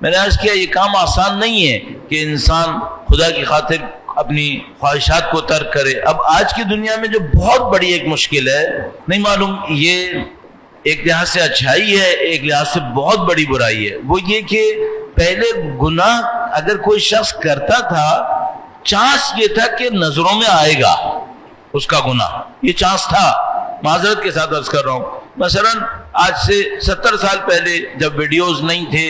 میں نے عرض کیا یہ کام آسان نہیں ہے کہ انسان خدا کی خاطر اپنی خواہشات کو ترک کرے. اب آج کی دنیا میں جو بہت بڑی ایک مشکل ہے، نہیں معلوم یہ ایک لحاظ سے اچھائی ہے، ایک لحاظ سے بہت بڑی برائی ہے، وہ یہ کہ پہلے گناہ اگر کوئی شخص کرتا تھا چانس یہ تھا کہ نظروں میں آئے گا اس کا گناہ، یہ چانس تھا. معذرت کے ساتھ عرض کر رہا ہوں، مثلا آج سے 70 سال پہلے جب ویڈیوز نہیں تھے،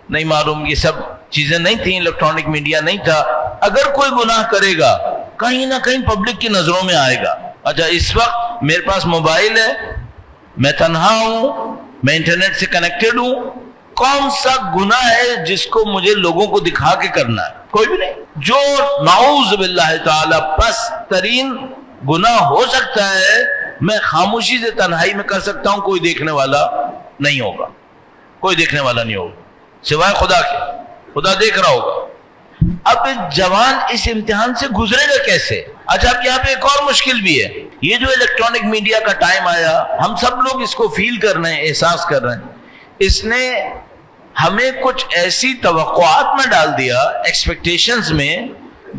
نہیں معلوم یہ سب چیزیں نہیں تھیں، الیکٹرانک میڈیا نہیں تھا، اگر کوئی گناہ کرے گا کہیں نہ کہیں پبلک کی نظروں میں آئے گا. اچھا اس وقت میرے پاس موبائل ہے، میں تنہا ہوں، میں انٹرنیٹ سے کنیکٹڈ ہوں، کون سا گناہ ہے جس کو مجھے لوگوں کو دکھا کے کرنا ہے؟ کوئی بھی نہیں. جو نعوذ باللہ تعالی پس ترین گناہ ہو سکتا ہے میں خاموشی سے تنہائی میں کر سکتا ہوں، کوئی دیکھنے والا نہیں ہوگا، کوئی دیکھنے والا نہیں ہوگا سوائے خدا کے، خدا دیکھ رہا ہوگا. اب جوان اس امتحان سے گزرے گا کیسے؟ اچھا اب یہاں پہ ایک اور مشکل بھی ہے، یہ جو الیکٹرانک میڈیا کا ٹائم آیا، ہم سب لوگ اس کو فیل کر رہے ہیں، احساس کر رہے ہیں، اس نے ہمیں کچھ ایسی توقعات میں ڈال دیا، ایکسپیکٹیشنز میں،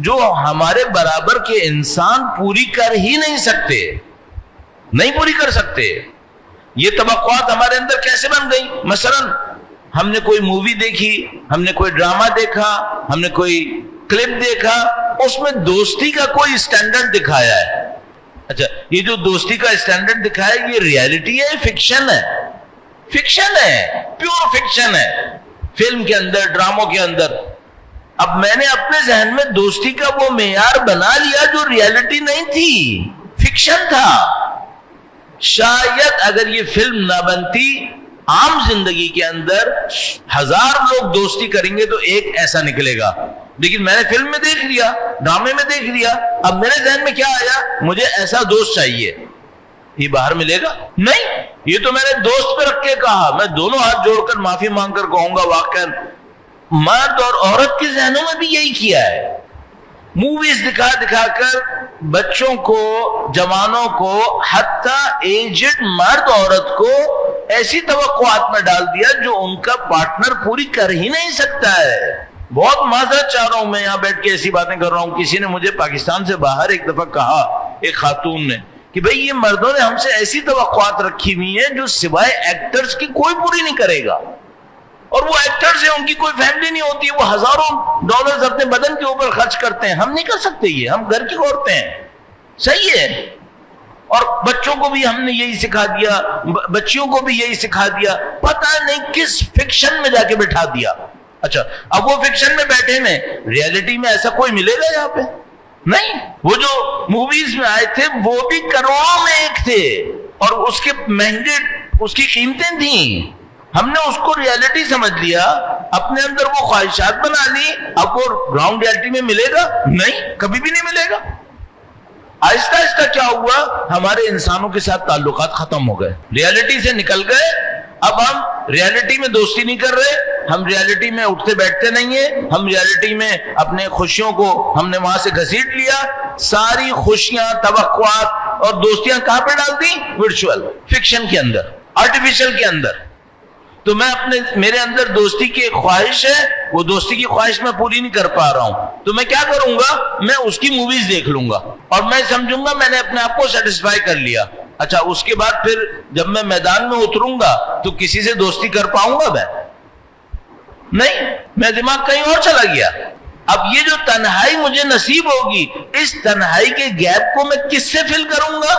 جو ہمارے برابر کے انسان پوری کر ہی نہیں سکتے، نہیں پوری کر سکتے. یہ توقعات ہمارے اندر کیسے بن گئی؟ مثلا ہم نے کوئی مووی دیکھی، ہم نے کوئی ڈرامہ دیکھا، ہم نے کوئی کلپ دیکھا، اس میں دوستی کا کوئی اسٹینڈرڈ دکھایا ہے. اچھا یہ جو دوستی کا اسٹینڈرڈ دکھایا ہے یہ ریالٹی ہے، فکشن ہے؟ فکشن ہے، پیور فکشن ہے، فلم کے اندر، ڈراموں کے اندر. اب میں نے اپنے ذہن میں دوستی کا وہ معیار بنا لیا جو ریالٹی نہیں تھی، فکشن تھا. شاید اگر یہ فلم نہ بنتی، عام زندگی کے اندر 1000 لوگ دوستی کریں گے تو ایک ایسا نکلے گا، لیکن میں نے فلم میں دیکھ لیا، ڈرامے میں دیکھ لیا، اب میرے ذہن میں کیا آیا؟ مجھے ایسا دوست چاہیے. یہ باہر ملے گا؟ نہیں. یہ تو میں نے دوست پہ رکھ کے کہا، میں دونوں ہاتھ جوڑ کر معافی مانگ کر کہوں گا واقعا مرد اور عورت کے ذہنوں میں بھی یہی کیا ہے. موویز دکھا دکھا کر بچوں کو، جوانوں کو، حتیٰ ایجڈ مرد عورت کو ایسی توقعات میں ڈال دیا جو ان کا پارٹنر پوری کر ہی نہیں سکتا ہے. بہت معذرت چاہ رہا ہوں، میں یہاں بیٹھ کے ایسی باتیں کر رہا ہوں. کسی نے مجھے پاکستان سے باہر ایک دفعہ کہا، ایک خاتون نے، کہ بھئی یہ مردوں نے ہم سے ایسی توقعات رکھی ہوئی ہیں جو سوائے ایکٹرز کی کوئی پوری نہیں کرے گا. اور وہ ایکٹرز ہیں، ان کی کوئی فیملی نہیں ہوتی، وہ ہزاروں ڈالرز اپنے بدن کے اوپر خرچ کرتے ہیں، ہم نہیں کر سکتے، یہ ہم گھر کی عورتیں ہیں. صحیح ہے. اور بچوں کو بھی ہم نے یہی سکھا دیا، بچیوں کو بھی یہی سکھا دیا، پتہ نہیں کس فکشن میں جا کے بٹھا دیا. اچھا اب وہ فکشن میں بیٹھے میں، ریالٹی میں ایسا کوئی ملے گا یہاں پہ؟ نہیں. وہ جو موویز میں آئے تھے وہ بھی کروڑوں میں ایک تھے، اور اس کے مہنگے، اس کی قیمتیں تھیں. ہم نے اس کو ریالٹی سمجھ لیا، اپنے اندر وہ خواہشات بنا لی. اب وہ گراؤنڈ ریالٹی میں ملے گا؟ نہیں، کبھی بھی نہیں ملے گا. آہستہ آہستہ کیا ہوا؟ ہمارے انسانوں کے ساتھ تعلقات ختم ہو گئے، ریالٹی سے نکل گئے. اب ہم ریالٹی میں دوستی نہیں کر رہے، ہم ریالٹی میں اٹھتے بیٹھتے نہیں ہیں، ہم ریالٹی میں اپنے خوشیوں کو ہم نے وہاں سے گھسیٹ لیا. ساری خوشیاں، توقعات اور دوستیاں کہاں پہ ڈال دی؟ ورچوئل، فکشن کے اندر، آرٹیفیشل کے اندر. تو میں میرے اندر دوستی کی خواہش ہے، وہ دوستی کی خواہش میں پوری نہیں کر پا رہا ہوں، تو میں کیا کروں گا؟ میں اس کی موویز دیکھ لوں گا اور میں سمجھوں گا میں نے اپنے آپ کو سیٹسفائی کر لیا. اچھا اس کے بعد پھر جب میں میدان میں اتروں گا تو کسی سے دوستی کر پاؤں گا؟ میں نہیں، میں دماغ کہیں اور چلا گیا. اب یہ جو تنہائی مجھے نصیب ہوگی، اس تنہائی کے گیپ کو میں کس سے فل کروں گا؟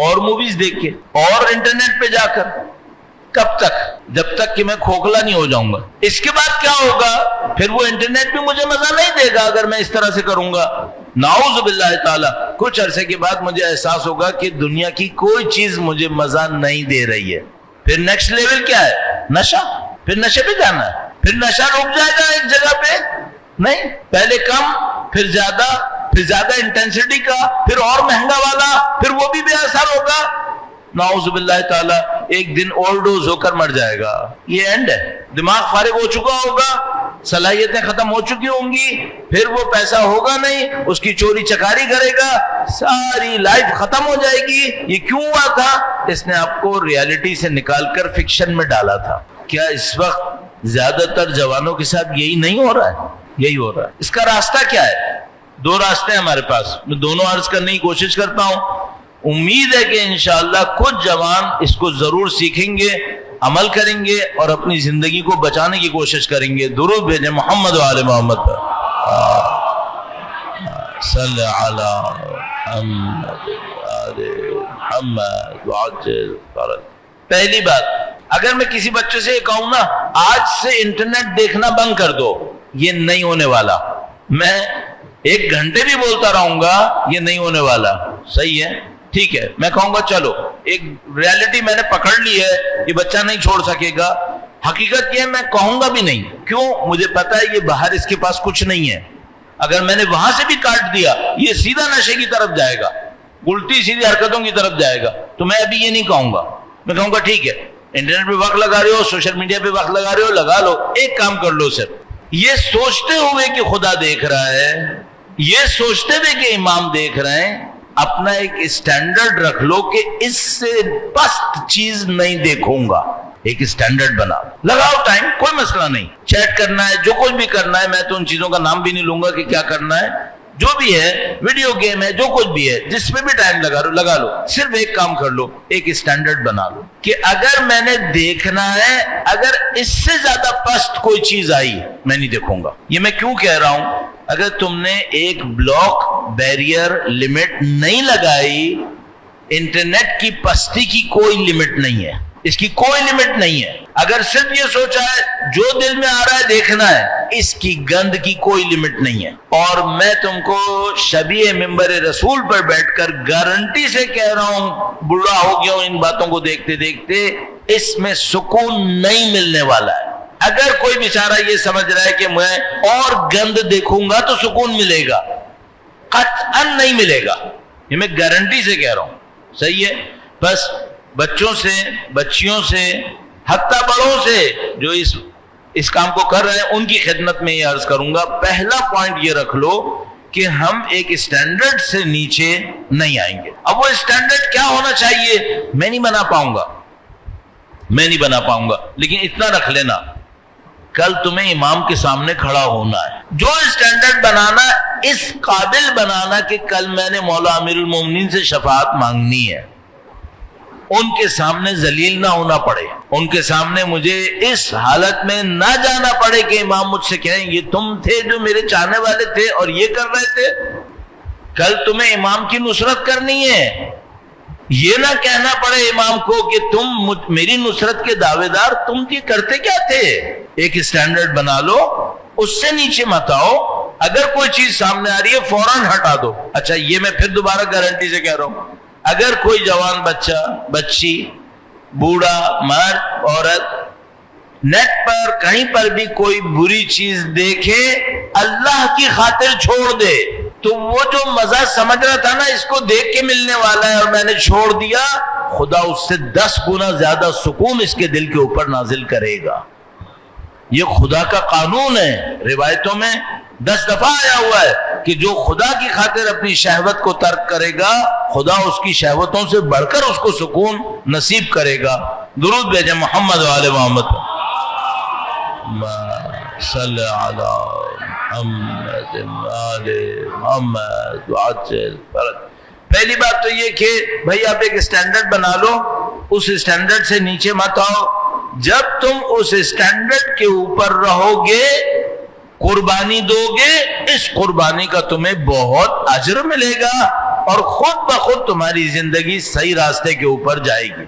اور موویز دیکھ کے، اور انٹرنیٹ پہ جا کر. کب تک؟ جب تک کہ میں کھوکھلا نہیں ہو جاؤں گا. اس کے بعد کیا ہوگا؟ پھر وہ انٹرنیٹ بھی مجھے مزہ نہیں دے گا اگر میں اس طرح سے کروں گا. نعوذ باللہ تعالی. کچھ عرصے کے بعد مجھے احساس ہوگا کہ دنیا کی کوئی چیز مجھے مزہ نہیں دے رہی ہے. پھر نیکسٹ لیول کیا ہے؟ نشہ. پھر نشے پہ جانا ہے. پھر نشہ رک جائے گا ایک جگہ پہ؟ نہیں، پہلے کم، پھر زیادہ انٹینسٹی کا، پھر اور مہنگا والا، پھر وہ بھی بے اثر ہوگا. نعوذ باللہ تعالی ایک دن اوور ڈوز ہو کر مر جائے گا. یہ اینڈ ہے. دماغ فارغ ہو چکا ہوگا، صلاحیتیں ختم ہو چکی ہوں گی، پھر وہ پیسہ ہوگا نہیں، اس کی چوری چکاری کرے گا، ساری لائف ختم ہو جائے گی. یہ کیوں ہوا تھا؟ اس نے آپ کو ریالٹی سے نکال کر فکشن میں ڈالا تھا. کیا اس وقت زیادہ تر جوانوں کے ساتھ یہی نہیں ہو رہا ہے، یہی ہو رہا ہے۔ اس کا راستہ کیا ہے؟ دو راستے ہیں ہمارے پاس، میں دونوں عرض کرنے کی کوشش کرتا ہوں۔ امید ہے کہ انشاءاللہ کچھ جوان اس کو ضرور سیکھیں گے، عمل کریں گے اور اپنی زندگی کو بچانے کی کوشش کریں گے۔ درود بھیجیں محمد و آل محمد پر، صلی علی محمد آل محمد وعجل فرج۔ پہلی بات، اگر میں کسی بچے سے یہ کہوں نا آج سے انٹرنیٹ دیکھنا بند کر دو، یہ نہیں ہونے والا۔ میں 1 گھنٹے بھی بولتا رہوں گا، یہ نہیں ہونے والا۔ صحیح ہے، ٹھیک ہے، میں کہوں گا چلو ایک ریالٹی میں نے پکڑ لی ہے، یہ بچہ نہیں چھوڑ سکے گا۔ حقیقت یہ ہے میں کہوں گا بھی نہیں، کیوں؟ مجھے پتا ہے یہ باہر اس کے پاس کچھ نہیں ہے۔ اگر میں نے وہاں سے بھی کاٹ دیا یہ سیدھا نشے کی طرف جائے گا، الٹی سیدھی حرکتوں کی طرف جائے گا۔ تو میں ابھی یہ نہیں کہوں گا، میں کہوں گا ٹھیک ہے انٹرنیٹ پہ وقت لگا رہے ہو، سوشل میڈیا پہ وقت لگا رہے ہو، لگا لو، ایک کام کر لو صرف یہ سوچتے ہوئے کہ خدا دیکھ رہا ہے، یہ سوچتے ہوئے کہ امام دیکھ رہے ہیں، اپنا ایک اسٹینڈرڈ رکھ لو کہ اس سے پست چیز نہیں دیکھوں گا۔ ایک اسٹینڈرڈ بنا لگاؤ، ٹائم کوئی مسئلہ نہیں، چیٹ کرنا ہے، جو کچھ بھی کرنا ہے، میں تو ان چیزوں کا نام بھی نہیں لوں گا کہ کیا کرنا ہے، جو بھی ہے، ویڈیو گیم ہے، جو کچھ بھی ہے، جس میں بھی ٹائم لگا لو، صرف ایک کام کر لو، ایک اسٹینڈرڈ بنا لو کہ اگر میں نے دیکھنا ہے، اگر اس سے زیادہ پست کوئی چیز آئی میں نہیں دیکھوں گا۔ یہ میں کیوں کہہ رہا ہوں؟ اگر تم نے ایک بلاک بیریئر لمٹ نہیں لگائی، انٹرنیٹ کی پستی کی کوئی لمٹ نہیں ہے، اس کی کوئی لمٹ نہیں ہے۔ اگر صرف یہ سوچا ہے جو دل میں آ رہا ہے دیکھنا ہے، اس کی گند کی کوئی لمٹ نہیں ہے۔ اور میں تم کو شبیہ ممبر رسول پر بیٹھ کر گارنٹی سے کہہ رہا ہوں، بوڑھا ہو گیا ہوں ان باتوں کو دیکھتے دیکھتے، اس میں سکون نہیں ملنے والا ہے۔ اگر کوئی بیچارہ یہ سمجھ رہا ہے کہ میں اور گند دیکھوں گا تو سکون ملے گا، قطعاً نہیں ملے گا، یہ میں گارنٹی سے کہہ رہا ہوں۔ صحیح ہے، بس بچوں سے، بچیوں سے، حتیٰ بڑوں سے جو اس کام کو کر رہے ہیں ان کی خدمت میں یہ عرض کروں گا، پہلا پوائنٹ یہ رکھ لو کہ ہم ایک اسٹینڈرڈ سے نیچے نہیں آئیں گے۔ اب وہ اسٹینڈرڈ کیا ہونا چاہیے میں نہیں بنا پاؤں گا، لیکن اتنا رکھ لینا، کل تمہیں امام کے سامنے کھڑا ہونا ہے، جو اسٹینڈرڈ بنانا اس قابل بنانا کہ کل میں نے مولا امیر المومنین سے شفاعت مانگنی ہے، ان کے سامنے ذلیل نہ ہونا پڑے، ان کے سامنے مجھے اس حالت میں نہ جانا پڑے کہ امام مجھ سے کہیں یہ تم تھے جو میرے چاہنے والے تھے اور یہ کر رہے تھے۔ کل تمہیں امام کی نصرت کرنی ہے، یہ نہ کہنا پڑے امام کو کہ تم میری نصرت کے دعوے دار، تم یہ کرتے کیا تھے۔ ایک اسٹینڈرڈ بنا لو، اس سے نیچے مت آؤ، اگر کوئی چیز سامنے آ رہی ہے فوراً ہٹا دو۔ اچھا یہ میں پھر دوبارہ گارنٹی سے کہہ رہا ہوں، اگر کوئی جوان بچہ، بچی، بوڑھا، مرد، عورت نیٹ پر کہیں پر بھی کوئی بری چیز دیکھے، اللہ کی خاطر چھوڑ دے، تو وہ جو مزہ سمجھ رہا تھا نا اس کو دیکھ کے ملنے والا ہے اور میں نے چھوڑ دیا، خدا اس سے 10 گنا زیادہ سکون اس کے دل کے اوپر نازل کرے گا۔ یہ خدا کا قانون ہے، روایتوں میں 10 دفعہ آیا ہوا ہے کہ جو خدا کی خاطر اپنی شہوت کو ترک کرے گا، خدا اس کی شہوتوں سے بڑھ کر اس کو سکون نصیب کرے گا۔ درود بھیجیں محمد و آل محمد صلی علی محمد آل محمد وعجل فرج۔ پہلی بات تو یہ کہ بھائی آپ ایک اسٹینڈرڈ بنا لو، اس اسٹینڈرڈ سے نیچے مت آؤ۔ جب تم اس اسٹینڈرڈ کے اوپر رہو گے، قربانی دو گے، اس قربانی کا تمہیں بہت اجر ملے گا اور خود بخود تمہاری زندگی صحیح راستے کے اوپر جائے گی۔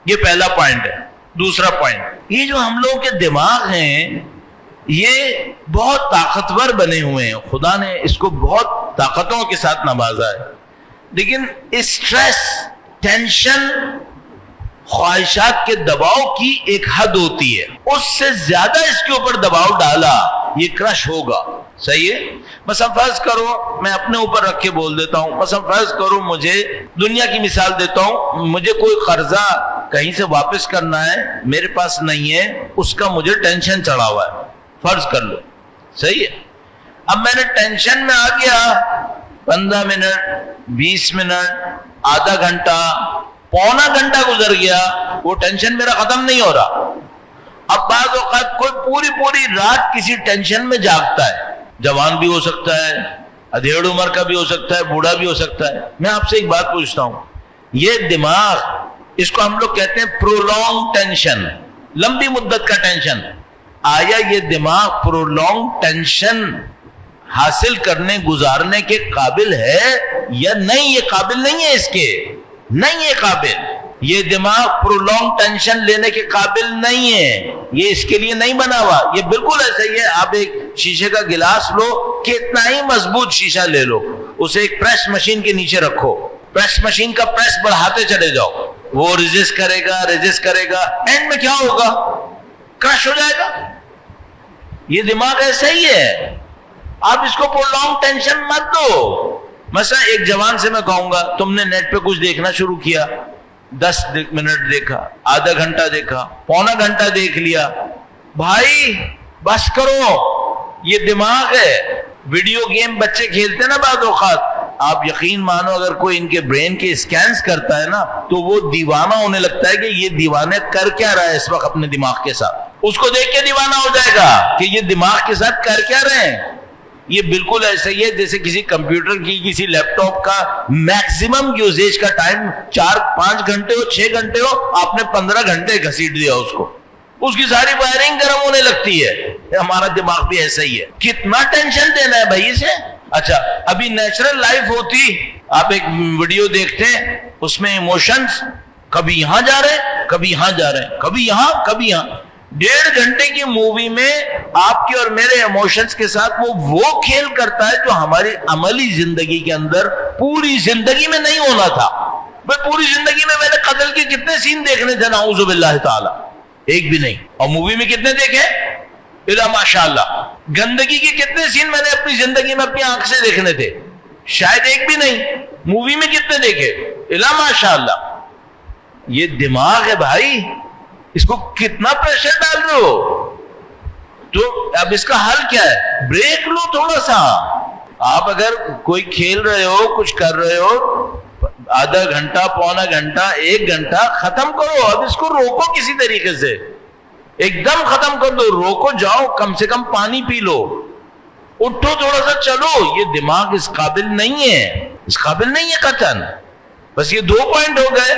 یہ پہلا پوائنٹ ہے۔ دوسرا پوائنٹ، یہ جو ہم لوگوں کے دماغ ہیں یہ بہت طاقتور بنے ہوئے ہیں، خدا نے اس کو بہت طاقتوں کے ساتھ نوازا ہے، لیکن اسٹریس، ٹینشن، خواہشات کے دباؤ کی ایک حد ہوتی ہے، اس سے زیادہ اس کے اوپر دباؤ ڈالا یہ کرش ہوگا۔ صحیح ہے، مثلا فرض کرو، میں اپنے اوپر رکھ کے بول دیتا ہوں، مثلا فرض کرو مجھے دنیا کی مثال دیتا ہوں، مجھے کوئی قرضہ کہیں سے واپس کرنا ہے، میرے پاس نہیں ہے، اس کا مجھے ٹینشن چڑھا ہوا ہے، فرض کر لو۔ صحیح ہے، اب میں نے ٹینشن میں آ گیا، 15 منٹ، 20 منٹ، آدھا گھنٹہ، پونا گھنٹہ گزر گیا، وہ ٹینشن میرا ختم نہیں ہو رہا۔ اب بعض اوقات کوئی پوری پوری رات کسی ٹینشن میں جاگتا ہے، جوان بھی ہو سکتا ہے، ادھیڑ عمر کا بھی ہو سکتا ہے، بوڑھا بھی ہو سکتا ہے۔ میں آپ سے ایک بات پوچھتا ہوں، یہ دماغ، اس کو ہم لوگ کہتے ہیں پرولونگ ٹینشن، لمبی مدت کا ٹینشن، آیا یہ دماغ پرولونگ ٹینشن حاصل کرنے گزارنے کے قابل ہے یا نہیں؟ یہ قابل نہیں ہے، اس کے نہیں ہے قابل، یہ دماغ پرولونگ ٹینشن لینے کے قابل نہیں ہے، یہ اس کے لیے نہیں بنا ہوا۔ یہ بالکل ایسا ہی ہے، آپ ایک شیشے کا گلاس لو، کتنا ہی مضبوط شیشہ لے لو، اسے ایک پریس مشین کے نیچے رکھو، پریس مشین کا پریس بڑھاتے چلے جاؤ، وہ ریزسٹ کرے گا، اینڈ میں کیا ہوگا؟ کرش ہو جائے گا۔ یہ دماغ ایسا ہی ہے، آپ اس کو پرولونگ ٹینشن مت دو۔ مثلا ایک جوان سے میں کہوں گا تم نے نیٹ پہ کچھ دیکھنا شروع کیا، 10 منٹ دیکھا، آدھا گھنٹہ دیکھا، پونا گھنٹہ دیکھ لیا، بھائی بس کرو، یہ دماغ ہے۔ ویڈیو گیم بچے کھیلتے ہیں نا بعض اوقات، آپ یقین مانو اگر کوئی ان کے برین کے اسکینز کرتا ہے نا تو وہ دیوانہ ہونے لگتا ہے کہ یہ دیوانے کر کیا رہا ہے اس وقت اپنے دماغ کے ساتھ، اس کو دیکھ کے دیوانہ ہو جائے گا کہ یہ دماغ کے ساتھ کر کیا رہے ہیں۔ یہ بالکل ایسا ہی ہے جیسے کسی کمپیوٹر کی، کسی لیپ ٹاپ کا میکسیمم یوزیج کا ٹائم 4-5 گھنٹے ہو، 6 گھنٹے ہو، آپ نے 15 گھنٹے گھسیٹ دیا اس کو، اس کی ساری وائرنگ گرم ہونے لگتی ہے۔ ہمارا دماغ بھی ایسا ہی ہے، کتنا ٹینشن دینا ہے بھائی اسے۔ اچھا ابھی نیچرل لائف ہوتی، آپ ایک ویڈیو دیکھتے ہیں، اس میں ایموشنز کبھی یہاں جا رہے ہیں، کبھی یہاں جا رہے ہیں، کبھی یہاں کبھی یہاں۔ 1.5 گھنٹے کی مووی میں آپ کے اور میرے ایموشنز کے ساتھ وہ کھیل کرتا ہے جو ہماری عملی زندگی کے اندر پوری زندگی میں نہیں ہونا تھا۔ بھائی پوری زندگی میں نے قتل کے کتنے سین دیکھنے تھے نعوذ باللہ تعالی، ایک بھی نہیں۔ اور مووی میں کتنے دیکھے؟ الا ماشاءاللہ۔ گندگی کے کتنے سین میں نے اپنی زندگی میں اپنی آنکھ سے دیکھنے تھے؟ شاید ایک بھی نہیں۔ مووی میں کتنے دیکھے؟ الا ماشاءاللہ۔ یہ دماغ ہے بھائی، اس کو کتنا پریشر ڈال رہے ہو؟ تو اب اس کا حل کیا ہے؟ بریک لو تھوڑا سا۔ آپ اگر کوئی کھیل رہے ہو، کچھ کر رہے ہو، آدھا گھنٹہ، پونا گھنٹہ، 1 گھنٹہ ختم کرو، اب اس کو روکو کسی طریقے سے، ایک دم ختم کر دو، روکو، جاؤ کم سے کم پانی پی لو، اٹھو تھوڑا سا چلو۔ یہ دماغ اس قابل نہیں ہے، اس قابل نہیں ہے قطعاً۔ بس یہ 2 پوائنٹ ہو گئے۔